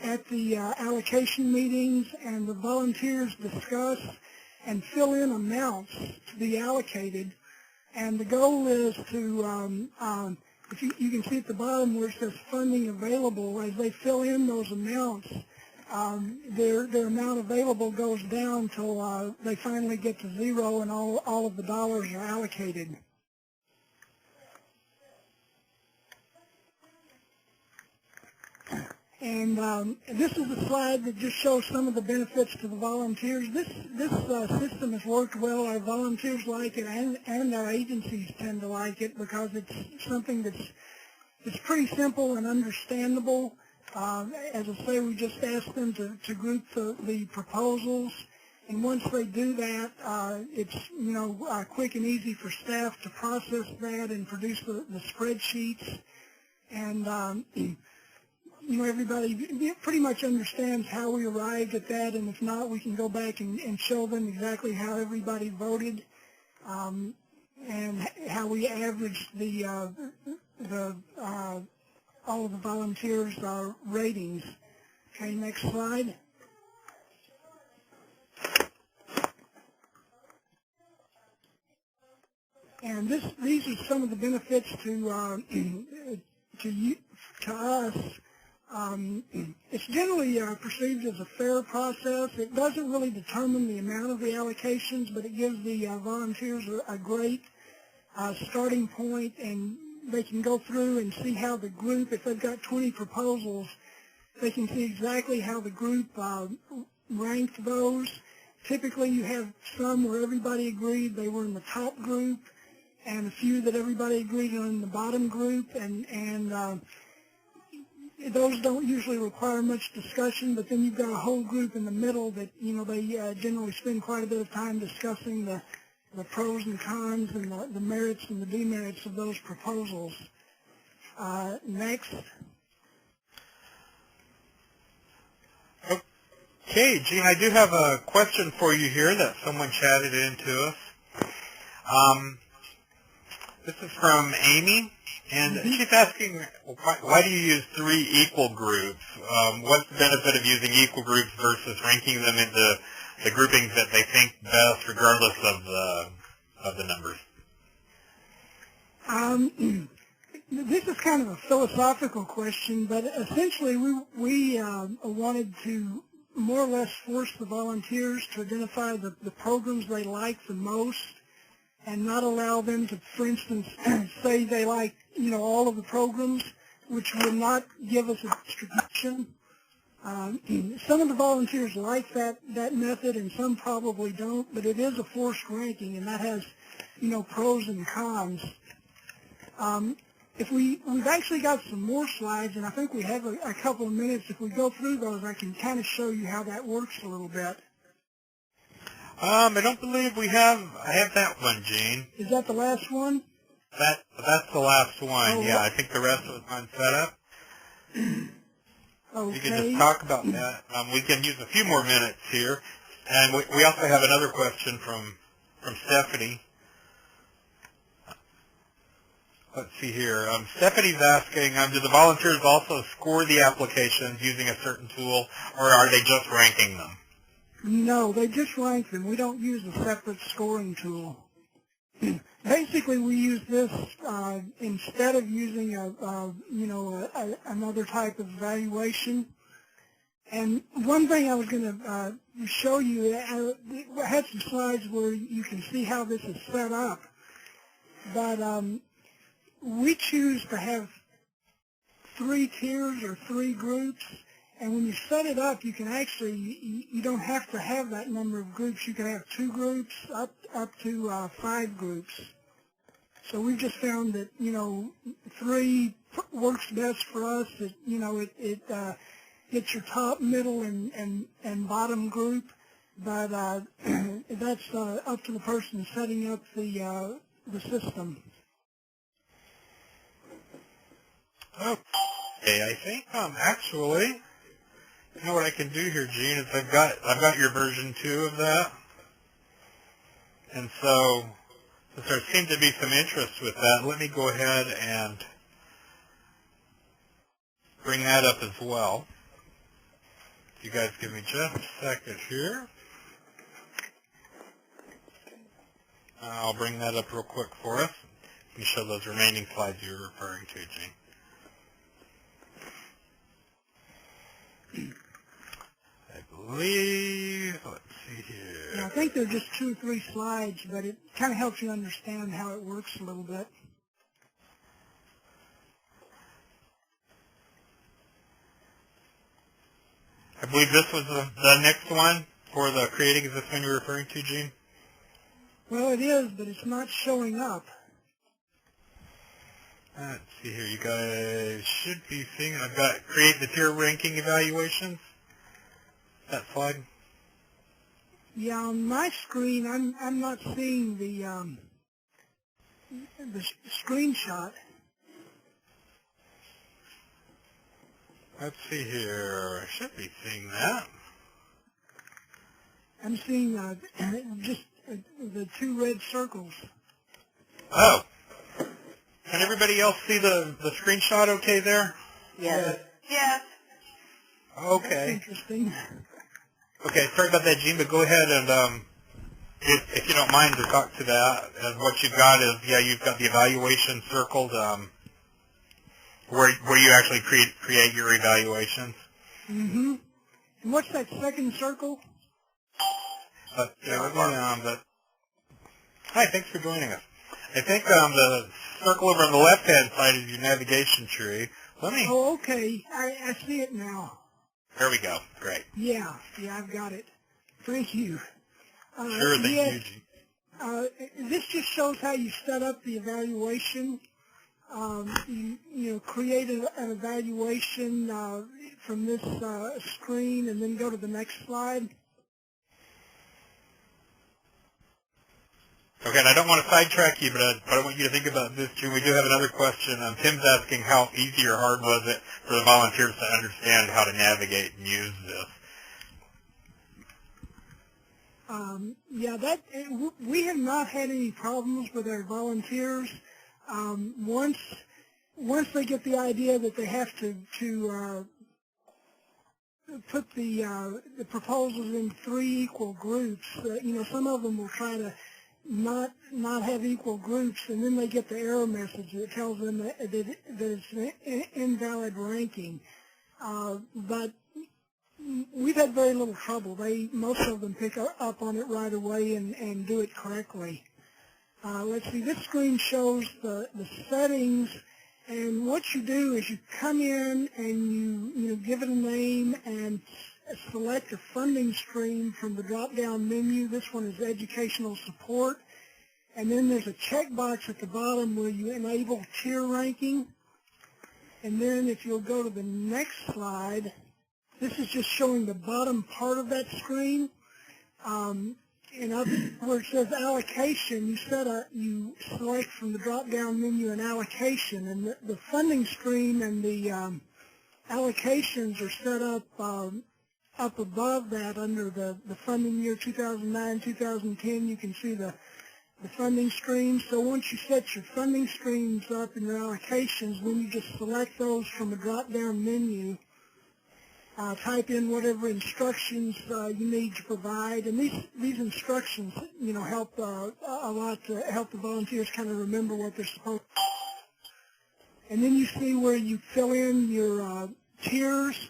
at the allocation meetings, and the volunteers discuss and fill in amounts to be allocated. And the goal is to, if you can see at the bottom where it says funding available, as they fill in those amounts, their amount available goes down until they finally get to zero and all of the dollars are allocated. And this is a slide that just shows some of the benefits to the volunteers. This system has worked well. Our volunteers like it, and our agencies tend to like it because it's something it's pretty simple and understandable. As I say, we just ask them to group the proposals, and once they do that, it's quick and easy for staff to process that and produce the spreadsheets. And everybody pretty much understands how we arrived at that, and if not, we can go back and show them exactly how everybody voted, and how we averaged all of the volunteers' ratings. Okay, next slide. And these are some of the benefits to us. It's generally perceived as a fair process. It doesn't really determine the amount of the allocations, but it gives the volunteers a great starting point, and they can go through and see how the group, if they've got 20 proposals, they can see exactly how the group ranked those. Typically you have some where everybody agreed they were in the top group, and a few that everybody agreed are in the bottom group, and those don't usually require much discussion, but then you've got a whole group in the middle that, they generally spend quite a bit of time discussing the pros and cons and the merits and the demerits of those proposals. Next. Okay, Gene, I do have a question for you here that someone chatted into us. This is from Amy. And she's asking, why do you use 3 equal groups? What's the benefit of using equal groups versus ranking them into the groupings that they think best, regardless of the numbers? This is kind of a philosophical question, but essentially we wanted to more or less force the volunteers to identify the programs they like the most, and not allow them to, for instance, say they like, all of the programs, which would not give us a distribution. Some of the volunteers like that method, and some probably don't, but it is a forced ranking, and that has, pros and cons. If we've actually got some more slides, and I think we have a couple of minutes. If we go through those, I can kind of show you how that works a little bit. I don't believe I have that one, Gene. Is that the last one? That's the last one, oh, yeah. I think the rest was on setup. Okay. You can just talk about that. We can use a few more minutes here. And we also have another question from Stephanie. Let's see here. Stephanie's asking, do the volunteers also score the applications using a certain tool, or are they just ranking them? No, they just rank them. We don't use a separate scoring tool. Basically, we use this instead of using another type of evaluation. And one thing I was going to show you, I had some slides where you can see how this is set up. But we choose to have 3 tiers or 3 groups. And when you set it up, you can actually, you don't have to have that number of groups. You can have 2 groups up to 5 groups. So we've just found that, 3 works best for us. It gets your top, middle, and bottom group. But that's up to the person setting up the system. Okay, I think actually, you know what I can do here, Gene, is I've got your version 2 of that, and so since there seemed to be some interest with that, let me go ahead and bring that up as well. If you guys give me just a second here. I'll bring that up real quick for us. You can show those remaining slides you were referring to, Gene. I believe, let's see here. Yeah, I think they're just 2 or 3 slides, but it kind of helps you understand how it works a little bit. I believe this was the next one for the creating. Is this one you're referring to, Gene? Well, it is, but it's not showing up. Let's see here. You guys should be seeing it. I've got create the tier ranking evaluations. That slide. Yeah, on my screen, I'm not seeing the screenshot. Let's see here. I should be seeing that. I'm seeing just the 2 red circles. Oh. Can everybody else see the screenshot okay there? Yes. Yes. Okay. That's interesting. Okay, sorry about that, Gene, but go ahead and, if you don't mind, to talk to that. And what you've got is, yeah, you've got the evaluation circled, where you actually create your evaluations. Mm-hmm. And what's that second circle? Hi, thanks for joining us. I think the circle over on the left-hand side is your navigation tree. Oh, okay. I see it now. There we go. Great. Yeah, I've got it. Thank you. Sure, thank you, Gene. This just shows how you set up the evaluation. You create an evaluation from this screen and then go to the next slide. Okay, and I don't want to sidetrack you, but I want you to think about this, too. We do have another question. Tim's asking how easy or hard was it for the volunteers to understand how to navigate and use this? We have not had any problems with our volunteers. Once they get the idea that they have to put the proposals in 3 equal groups, some of them will try to not have equal groups, and then they get the error message that tells them that it's an invalid ranking. But we've had very little trouble. Most of them pick up on it right away and do it correctly. Let's see, this screen shows the settings, and what you do is you come in and you give it a name and select a funding stream from the drop-down menu. This one is educational support. And then there's a checkbox at the bottom where you enable tier ranking. And then if you'll go to the next slide, this is just showing the bottom part of that screen. Where it says allocation, you select from the drop-down menu an allocation. And the funding stream and the allocations are set up above that under the funding year 2009-2010. You can see the funding streams. So once you set your funding streams up and your allocations, then you just select those from a drop-down menu. Type in whatever instructions you need to provide, and these instructions, help a lot to help the volunteers kind of remember what they're supposed to. And then you see where you fill in your tiers.